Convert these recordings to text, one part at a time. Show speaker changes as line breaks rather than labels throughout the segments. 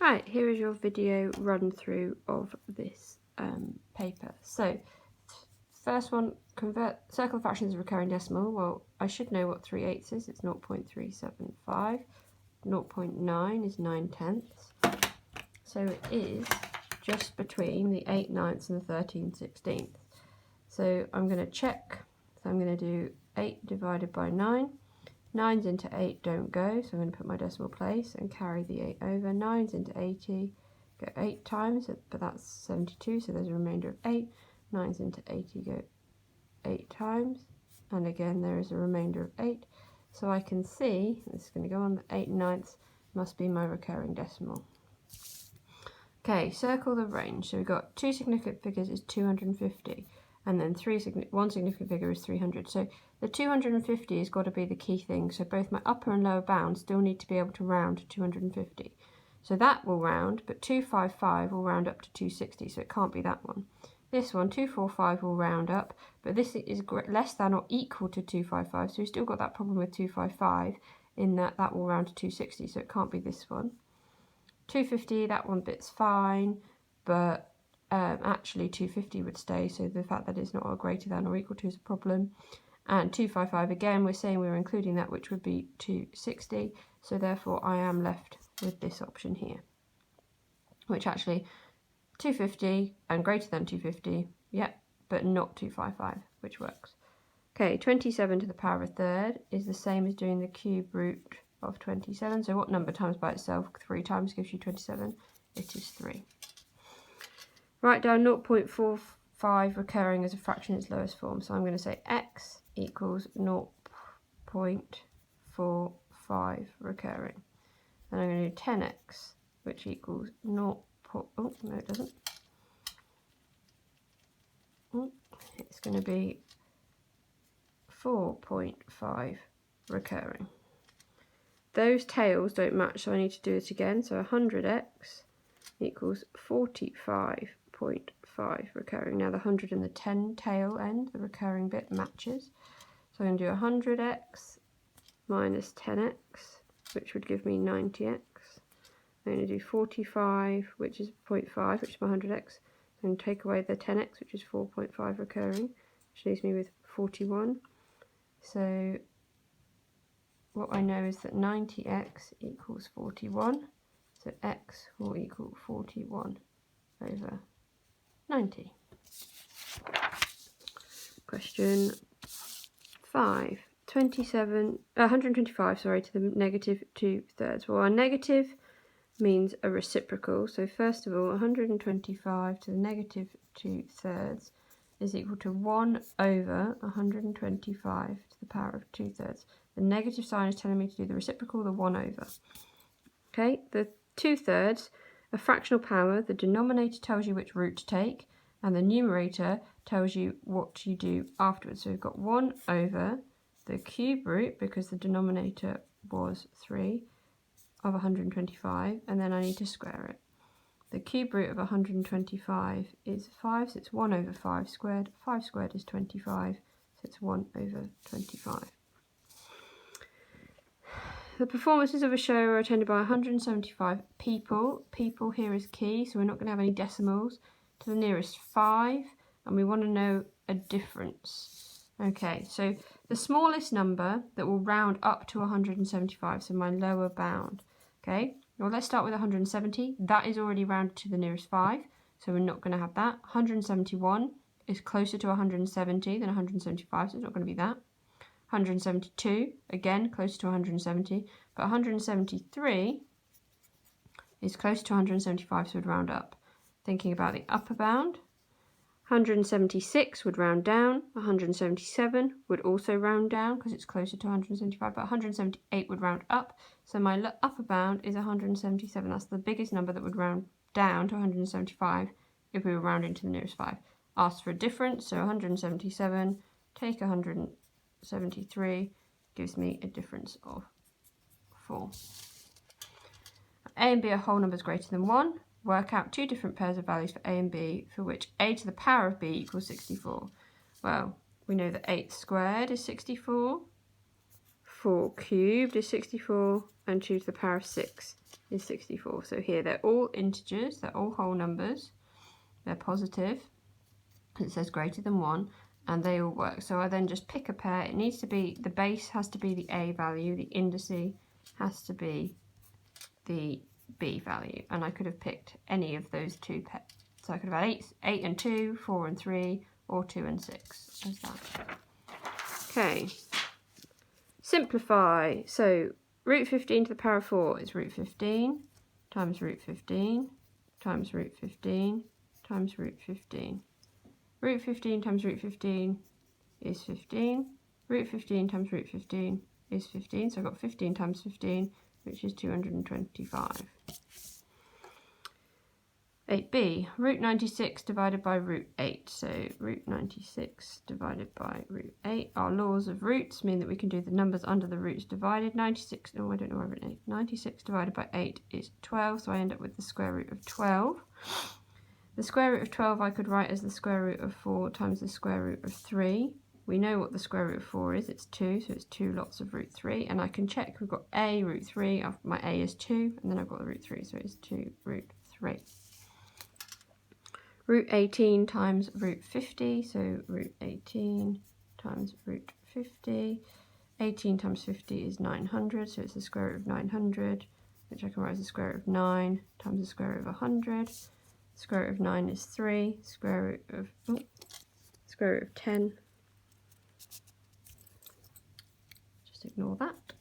Right, here is your video run through of this paper. So, first one, convert circle the fraction as a recurring decimal. Well, I should know what 3/8 is. It's 0.375. 0.9 is 9/10. So it is just between the 8/9 and the 13/16. So I'm going to check. So I'm going to do 8 divided by 9. 9s into 8 don't go, so I'm going to put my decimal place and carry the 8 over. 9s into 80 go 8 times, but that's 72, so there's a remainder of 8. 9s into 80 go 8 times, and again there is a remainder of 8. So I can see, this is going to go on, 8/9 must be my recurring decimal. Okay, circle the range. So we've got two significant figures is 250, and then one significant figure is 300. So the 250 has got to be the key thing. So both my upper and lower bounds still need to be able to round to 250. So that will round, but 255 will round up to 260, so it can't be that one. This one, 245, will round up, but this is less than or equal to 255, so we've still got that problem with 255 in that that will round to 260, so it can't be this one. 250, that one bit's fine, but actually 250 would stay, so the fact that it's not a greater than or equal to is a problem. And 255, again, we're saying we're including that, which would be 260, so therefore I am left with this option here, which actually 250 and greater than 250, yep, but not 255, which works. Okay, 27 to the power of a third is the same as doing the cube root of 27. So what number times by itself? 3 times gives you 27. It is 3. Write down 0.45 recurring as a fraction in its lowest form. So I'm going to say x equals 0.45 recurring. Then I'm going to do 10x, which equals 0. Oh, no, it doesn't. It's going to be 4.5 recurring. Those tails don't match, so I need to do it again. So 100x equals 45.5 recurring. Now the 100 and the 10 tail end, the recurring bit, matches. So I'm going to do 100x minus 10x, which would give me 90x. I'm going to do 45, which is 0.5, which is my 100x. And take away the 10x, which is 4.5 recurring, which leaves me with 41. So what I know is that 90x equals 41. So x will equal 41 over 90. Question 5. 125, sorry, to the negative 2/3. Well, our negative means a reciprocal. So first of all, 125 to the negative 2/3 is equal to 1 over 125 to the power of 2/3. The negative sign is telling me to do the reciprocal, the 1 over. Okay, the 2/3, a fractional power, the denominator tells you which root to take, and the numerator tells you what you do afterwards. So we've got 1 over the cube root, because the denominator was 3, of 125, and then I need to square it. The cube root of 125 is 5, so it's 1 over 5 squared. 5 squared is 25, so it's 1 over 25. The performances of a show are attended by 175 people. People here is key, so we're not going to have any decimals. To the nearest 5, and we want to know a difference. Okay, so the smallest number that will round up to 175, so my lower bound. Okay, well, let's start with 170. That is already rounded to the nearest 5, so we're not going to have that. 171 is closer to 170 than 175, so it's not going to be that. 172, again, closer to 170, but 173 is close to 175, so we'd round up. Thinking about the upper bound, 176 would round down, 177 would also round down because it's closer to 175, but 178 would round up. So my upper bound is 177. That's the biggest number that would round down to 175 if we were rounding to the nearest 5. Ask for a difference, so 177, take 173, gives me a difference of 4. A and b are whole numbers greater than 1. Work out two different pairs of values for a and b for which a to the power of b equals 64. Well, we know that 8 squared is 64. 4 cubed is 64, and 2 to the power of 6 is 64. So here they're all integers, they're all whole numbers, they're positive, it says greater than 1, and they all work. So I then just pick a pair. It needs to be, the base has to be the A value, the indice has to be the B value, and I could have picked any of those two pairs. So I could have had 8 and 2, 4 and 3, or 2 and 6, as that. Okay, simplify. So root 15 to the power of 4 is root 15 times root 15 times root 15 times root 15. Root 15 times root 15 is 15. Root 15 times root 15 is 15. So I've got 15 times 15, which is 225. 8b, root 96 divided by root 8. So root 96 divided by root 8. Our laws of roots mean that we can do the numbers under the roots divided. 96, oh, I don't know why I've written 8. 96 divided by 8 is 12, so I end up with the square root of 12. The square root of 12 I could write as the square root of 4 times the square root of 3. We know what the square root of 4 is, it's 2, so it's 2 lots of root 3. And I can check, we've got a root 3, my a is 2, and then I've got the root 3, so it's 2 root 3. Root 18 times root 50, so root 18 times root 50. 18 times 50 is 900, so it's the square root of 900, which I can write as the square root of 9 times the square root of 100. Square root of 9 is 3, square root of 10. Just ignore that.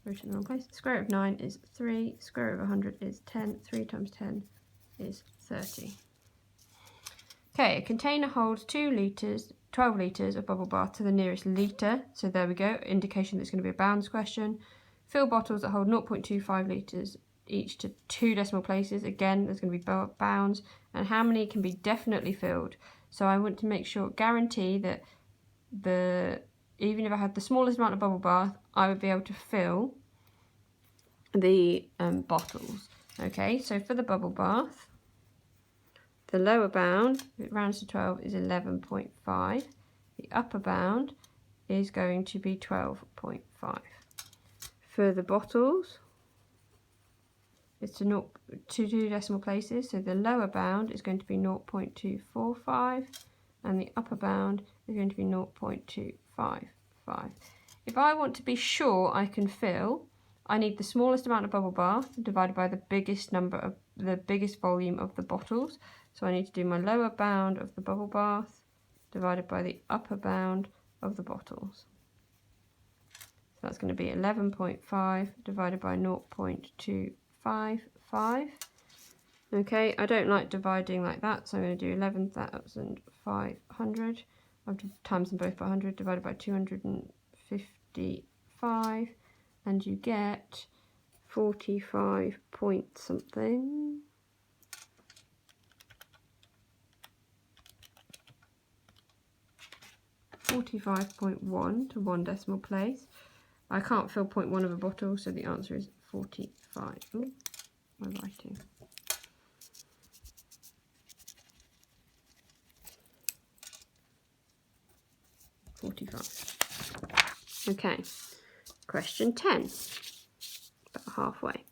Wrote it in the wrong place. Square root of 9 is 3, square root of 100 is 10. 3 times 10 is 30. Okay, a container holds 12 litres of bubble bath to the nearest litre. So there we go, indication that it's going to be a bounds question. Fill bottles that hold 0.25 litres each to 2 decimal places. Again, there's going to be bounds. And how many can be definitely filled? So I want to make sure, guarantee that even if I had the smallest amount of bubble bath, I would be able to fill the bottles. Okay, so for the bubble bath, the lower bound, if it rounds to 12, is 11.5. The upper bound is going to be 12.5. For the bottles, it's to 2 decimal places, so the lower bound is going to be 0.245 and the upper bound is going to be 0.255. If I want to be sure I can fill, I need the smallest amount of bubble bath divided by the biggest volume of the bottles. So I need to do my lower bound of the bubble bath divided by the upper bound of the bottles. So that's going to be 11.5 divided by 0.255. Okay, I don't like dividing like that, so I'm going to do 11,500. I've times them both by 100 divided by 255, and you get 45 point something. 45.1 to 1 decimal place. I can't fill 0.1 of a bottle, so the answer is 45. Ooh, my writing. Okay, question 10, about halfway.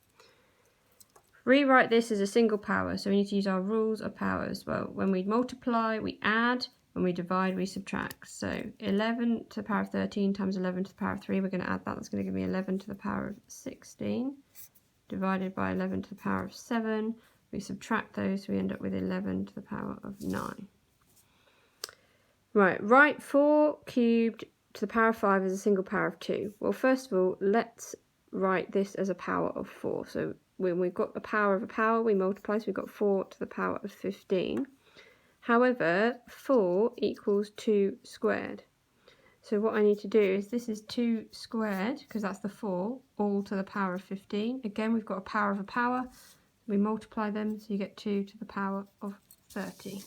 Rewrite this as a single power, so we need to use our rules of powers. Well, when we multiply, we add. When we divide, we subtract. So 11 to the power of 13 times 11 to the power of 3, we're going to add that. That's going to give me 11 to the power of 16 divided by 11 to the power of 7. We subtract those, we end up with 11 to the power of 9. Right, write 4 cubed to the power of 5 as a single power of 2. Well, first of all, let's write this as a power of 4. So when we've got the power of a power, we multiply, so we've got 4 to the power of 15. However, 4 equals 2 squared. So what I need to do is, this is 2 squared, because that's the 4, all to the power of 15. Again, we've got a power of a power. We multiply them, so you get 2 to the power of 30.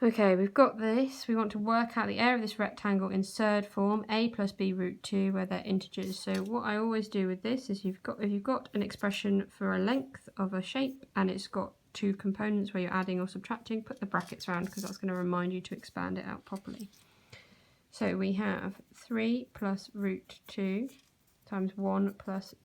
Okay, we've got this. We want to work out the area of this rectangle in surd form, a plus b root 2, where they're integers. So what I always do with this is, if you've got an expression for a length of a shape and it's got 2 components where you're adding or subtracting, put the brackets around, because that's going to remind you to expand it out properly. So we have 3 plus root 2 times 1 plus